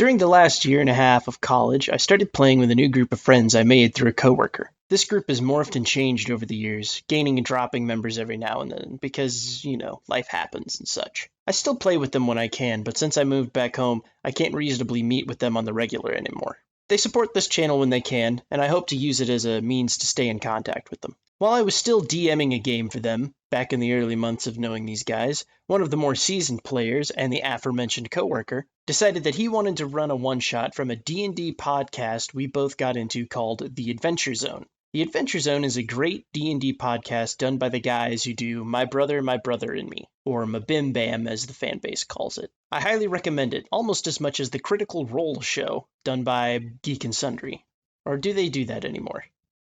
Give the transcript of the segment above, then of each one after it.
During the last year and a half of college, I started playing with a new group of friends I made through a coworker. This group has morphed and changed over the years, gaining and dropping members every now and then because, life happens and such. I still play with them when I can, but since I moved back home, I can't reasonably meet with them on the regular anymore. They support this channel when they can, and I hope to use it as a means to stay in contact with them. While I was still DMing a game for them, back in the early months of knowing these guys, one of the more seasoned players and the aforementioned coworker decided that he wanted to run a one-shot from a D&D podcast we both got into called The Adventure Zone. The Adventure Zone is a great D&D podcast done by the guys who do My Brother, and Me, or Mabim Bam as the fanbase calls it. I highly recommend it, almost as much as the Critical Role show done by Geek and Sundry. Or do they do that anymore?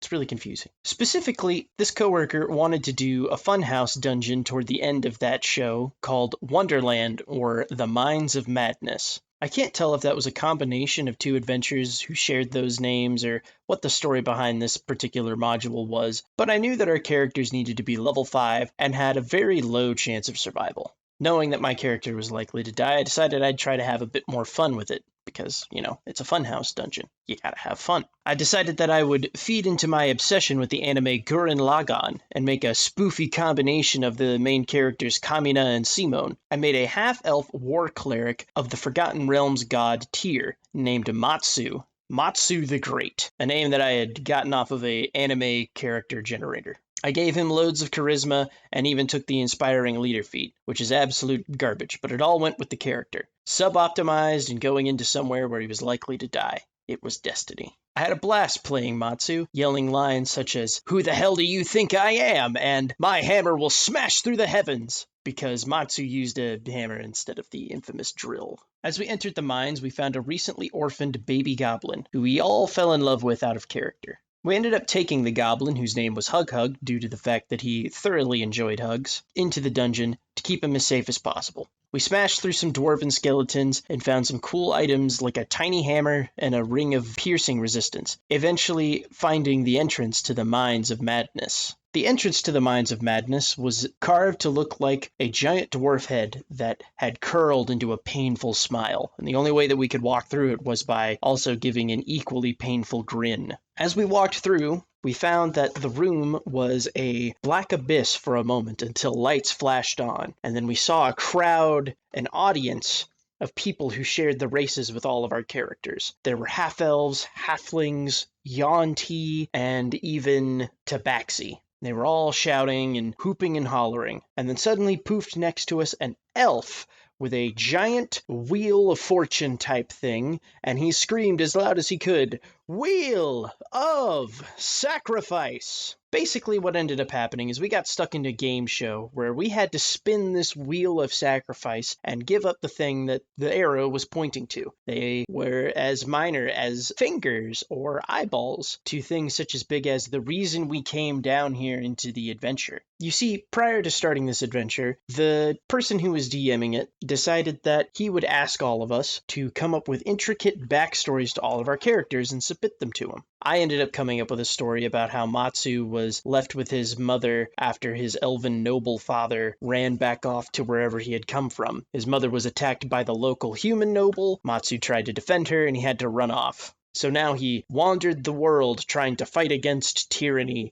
It's really confusing. Specifically, this coworker wanted to do a funhouse dungeon toward the end of that show called Wonderland or The Mines of Madness. I can't tell if that was a combination of two adventurers who shared those names or what the story behind this particular module was, but I knew that our characters needed to be level 5 and had a very low chance of survival. Knowing that my character was likely to die, I decided I'd try to have a bit more fun with it, because, it's a funhouse dungeon. You gotta have fun. I decided that I would feed into my obsession with the anime Gurren Lagann and make a spoofy combination of the main characters Kamina and Simone. I made a half-elf war cleric of the Forgotten Realms god Tyr named Matsu. Matsu the Great, a name that I had gotten off of a anime character generator. I gave him loads of charisma and even took the inspiring leader feat, which is absolute garbage, but it all went with the character. Sub-optimized and going into somewhere where he was likely to die. It was destiny. I had a blast playing Matsu, yelling lines such as, "Who the hell do you think I am?" and "My hammer will smash through the heavens," because Matsu used a hammer instead of the infamous drill. As we entered the mines, we found a recently orphaned baby goblin, who we all fell in love with out of character. We ended up taking the goblin, whose name was Hug Hug, due to the fact that he thoroughly enjoyed hugs, into the dungeon to keep him as safe as possible. We smashed through some dwarven skeletons and found some cool items like a tiny hammer and a ring of piercing resistance, eventually finding the entrance to the Mines of Madness. The entrance to the Mines of Madness was carved to look like a giant dwarf head that had curled into a painful smile, and the only way that we could walk through it was by also giving an equally painful grin. As we walked through, we found that the room was a black abyss for a moment until lights flashed on, and then we saw a crowd, an audience of people who shared the races with all of our characters. There were half-elves, halflings, Yuan-ti, and even Tabaxi. They were all shouting and hooping and hollering, and then suddenly poofed next to us an elf with a giant Wheel of Fortune type thing, and he screamed as loud as he could, "Wheel of Sacrifice!" Basically what ended up happening is we got stuck into a game show where we had to spin this Wheel of Sacrifice and give up the thing that the arrow was pointing to. They were as minor as fingers or eyeballs to things such as big as the reason we came down here into the adventure. You see, prior to starting this adventure, the person who was DMing it decided that he would ask all of us to come up with intricate backstories to all of our characters and submit them to him. I ended up coming up with a story about how Matsu was left with his mother after his elven noble father ran back off to wherever he had come from. His mother was attacked by the local human noble, Matsu tried to defend her, and he had to run off. So now he wandered the world trying to fight against tyranny,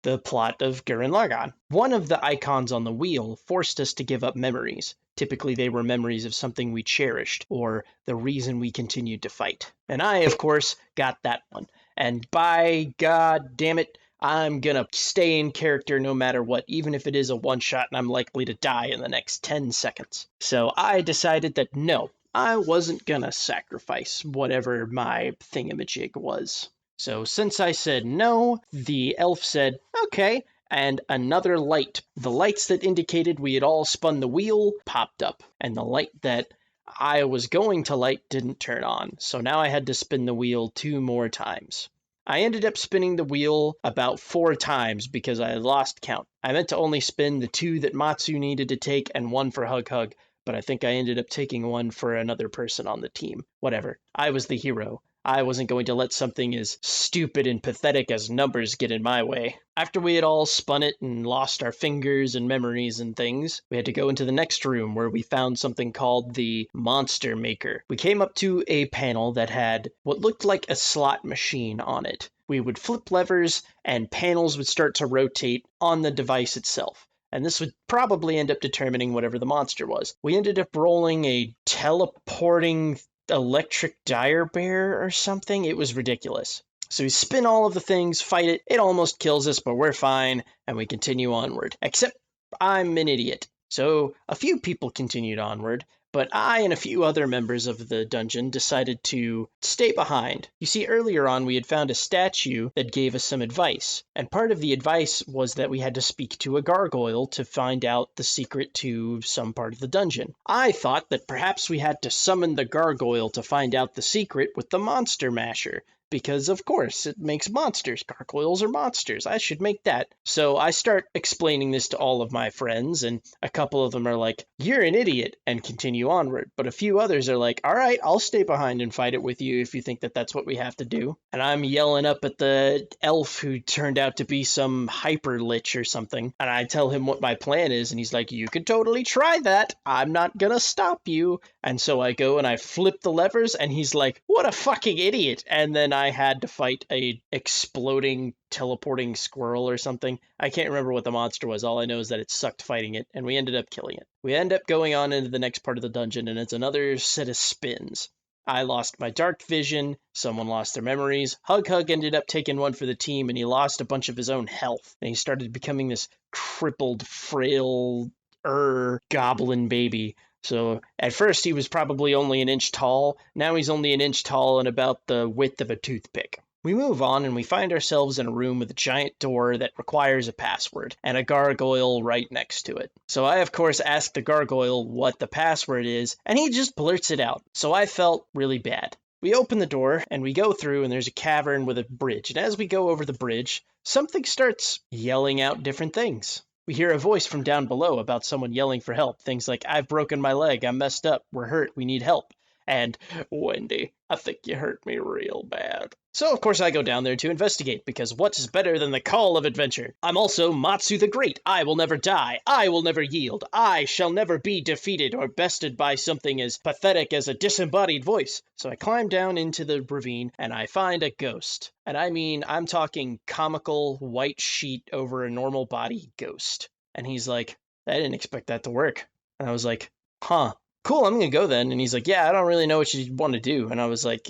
the plot of Gurren Lagann. One of the icons on the wheel forced us to give up memories. Typically, they were memories of something we cherished, or the reason we continued to fight. And I, of course, got that one. And by God damn it, I'm gonna stay in character no matter what, even if it is a one-shot and I'm likely to die in the next 10 seconds. So I decided that no, I wasn't gonna sacrifice whatever my thingamajig was. So since I said no, the elf said, "Okay," and another light, the lights that indicated we had all spun the wheel, popped up, and the light that I was going to light didn't turn on, so now I had to spin the wheel 2 more times. I ended up spinning the wheel about 4 times because I had lost count. I meant to only spin the 2 that Matsu needed to take and 1 for Hug Hug, but I think I ended up taking 1 for another person on the team. Whatever. I was the hero. I wasn't going to let something as stupid and pathetic as numbers get in my way. After we had all spun it and lost our fingers and memories and things, we had to go into the next room where we found something called the Monster Maker. We came up to a panel that had what looked like a slot machine on it. We would flip levers and panels would start to rotate on the device itself. And this would probably end up determining whatever the monster was. We ended up rolling a teleporting electric dire bear or something. It was ridiculous. So we spin all of the things, fight it. It almost kills us, but we're fine, and we continue onward. Except I'm an idiot. So a few people continued onward, but I and a few other members of the dungeon decided to stay behind. You see, earlier on we had found a statue that gave us some advice, and part of the advice was that we had to speak to a gargoyle to find out the secret to some part of the dungeon. I thought that perhaps we had to summon the gargoyle to find out the secret with the monster masher, because of course it makes monsters. Gargoyles are monsters. I should make that. So I start explaining this to all of my friends, and a couple of them are like, "You're an idiot," and continue onward. But a few others are like, "All right, I'll stay behind and fight it with you if you think that that's what we have to do." And I'm yelling up at the elf who turned out to be some hyper lich or something, and I tell him what my plan is, and he's like, "You could totally try that. I'm not gonna stop you." And so I go and I flip the levers, and he's like, "What a fucking idiot." And then I had to fight a exploding teleporting squirrel or something. I can't remember what the monster was. All I know is that it sucked fighting it, and we ended up killing it. We end up going on into the next part of the dungeon, and it's another set of spins. I lost my dark vision, someone lost their memories, Hug ended up taking one for the team, and he lost a bunch of his own health, and he started becoming this crippled, frail, goblin baby. So at first he was probably only an inch tall, now he's only an inch tall and about the width of a toothpick. We move on and we find ourselves in a room with a giant door that requires a password, and a gargoyle right next to it. So I of course ask the gargoyle what the password is, and he just blurts it out, so I felt really bad. We open the door and we go through, and there's a cavern with a bridge, and as we go over the bridge, something starts yelling out different things. We hear a voice from down below about someone yelling for help. Things like, "I've broken my leg, I'm messed up, we're hurt, we need help." And, "Wendy, I think you hurt me real bad." So of course I go down there to investigate, because what's better than the call of adventure? I'm also Matsu the Great. I will never die. I will never yield. I shall never be defeated or bested by something as pathetic as a disembodied voice. So I climb down into the ravine and I find a ghost. And I mean, I'm talking comical white sheet over a normal body ghost. And he's like, "I didn't expect that to work." And I was like, "Huh. Cool, I'm gonna go then." And he's like, "Yeah, I don't really know what you want to do." And I was like,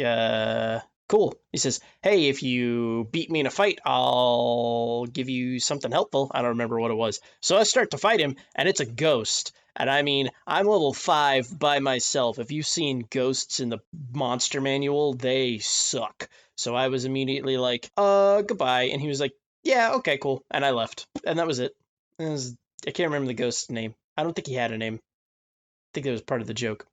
cool. He says, "Hey, if you beat me in a fight, I'll give you something helpful." I don't remember what it was. So I start to fight him, and it's a ghost. And I mean, I'm level 5 by myself. If you've seen ghosts in the monster manual, they suck. So I was immediately like, goodbye. And he was like, "Yeah, okay, cool." And I left. And that was it. I can't remember the ghost's name. I don't think he had a name. I think that was part of the joke.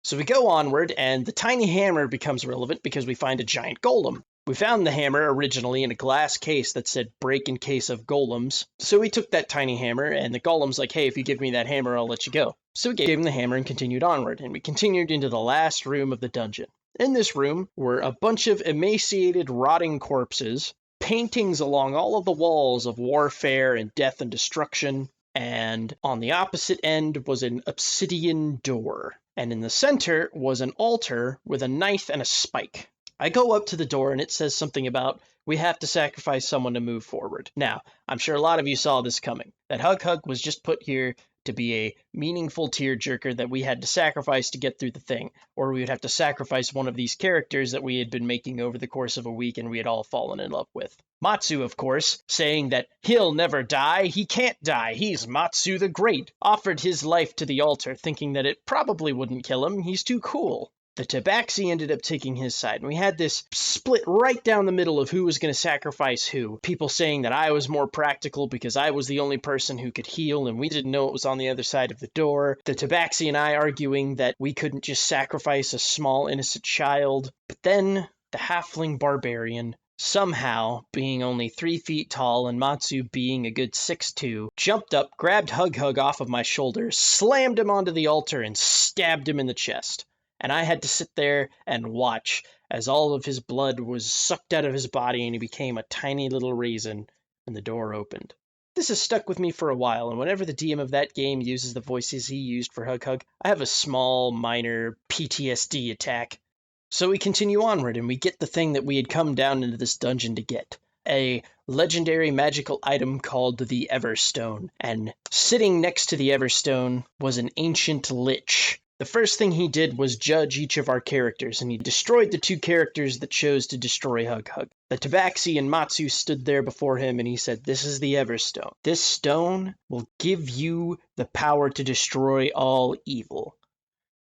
So we go onward, and the tiny hammer becomes relevant because we find a giant golem. We found the hammer originally in a glass case that said "break in case of golems." So we took that tiny hammer, and the golem's like, "Hey, if you give me that hammer, I'll let you go." So we gave him the hammer and continued onward, and we continued into the last room of the dungeon. In this room were a bunch of emaciated, rotting corpses, paintings along all of the walls of warfare and death and destruction, and on the opposite end was an obsidian door, and in the center was an altar with a knife and a spike. I go up to the door and it says something about, "We have to sacrifice someone to move forward." Now, I'm sure a lot of you saw this coming, that Hug was just put here to be a meaningful tearjerker that we had to sacrifice to get through the thing, or we would have to sacrifice one of these characters that we had been making over the course of a week and we had all fallen in love with. Matsu, of course, saying that he'll never die, he can't die, he's Matsu the Great, offered his life to the altar, thinking that it probably wouldn't kill him, he's too cool. The tabaxi ended up taking his side, and we had this split right down the middle of who was going to sacrifice who. People saying that I was more practical because I was the only person who could heal, and we didn't know it was on the other side of the door. The tabaxi and I arguing that we couldn't just sacrifice a small innocent child. But then the halfling barbarian, somehow being only 3 feet tall and Matsu being a good 6'2", jumped up, grabbed Hug off of my shoulder, slammed him onto the altar, and stabbed him in the chest. And I had to sit there and watch as all of his blood was sucked out of his body and he became a tiny little raisin when the door opened. This has stuck with me for a while, and whenever the DM of that game uses the voices he used for Hug Hug, I have a small, minor PTSD attack. So we continue onward, and we get the thing that we had come down into this dungeon to get. A legendary magical item called the Everstone, and sitting next to the Everstone was an ancient lich. The first thing he did was judge each of our characters, and he destroyed the two characters that chose to destroy Hug Hug. The Tabaxi and Matsu stood there before him, and he said, "This is the Everstone. This stone will give you the power to destroy all evil.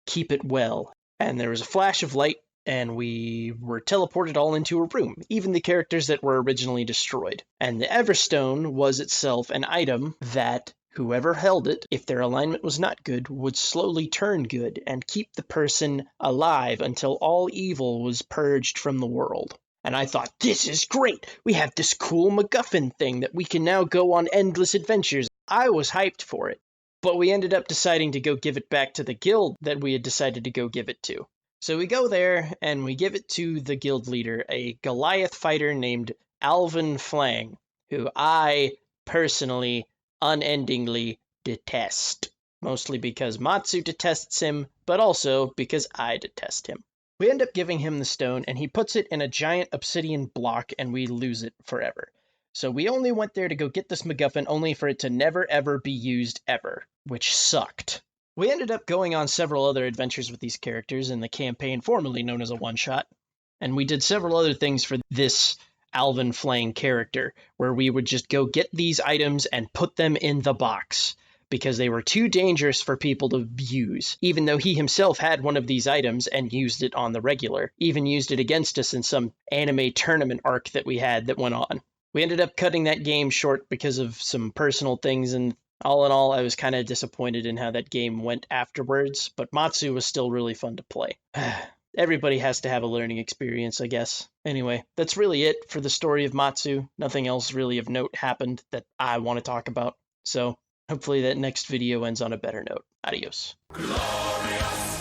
Keep it well." And there was a flash of light, and we were teleported all into a room, even the characters that were originally destroyed. And the Everstone was itself an item that whoever held it, if their alignment was not good, would slowly turn good and keep the person alive until all evil was purged from the world. And I thought, this is great! We have this cool MacGuffin thing that we can now go on endless adventures. I was hyped for it. But we ended up deciding to go give it back to the guild that we had decided to go give it to. So we go there, and we give it to the guild leader, a Goliath fighter named Alvin Flang, who I personally unendingly detest. Mostly because Matsu detests him, but also because I detest him. We end up giving him the stone, and he puts it in a giant obsidian block, and we lose it forever. So we only went there to go get this MacGuffin, only for it to never ever be used ever, which sucked. We ended up going on several other adventures with these characters in the campaign formerly known as a one-shot, and we did several other things for this Alvin Flang character, where we would just go get these items and put them in the box, because they were too dangerous for people to use, even though he himself had one of these items and used it on the regular, even used it against us in some anime tournament arc that we had that went on. We ended up cutting that game short because of some personal things, and all in all, I was kind of disappointed in how that game went afterwards, but Matsu was still really fun to play. Everybody has to have a learning experience, I guess. Anyway, that's really it for the story of Matsu. Nothing else really of note happened that I want to talk about, so hopefully that next video ends on a better note. Adios. Glorious.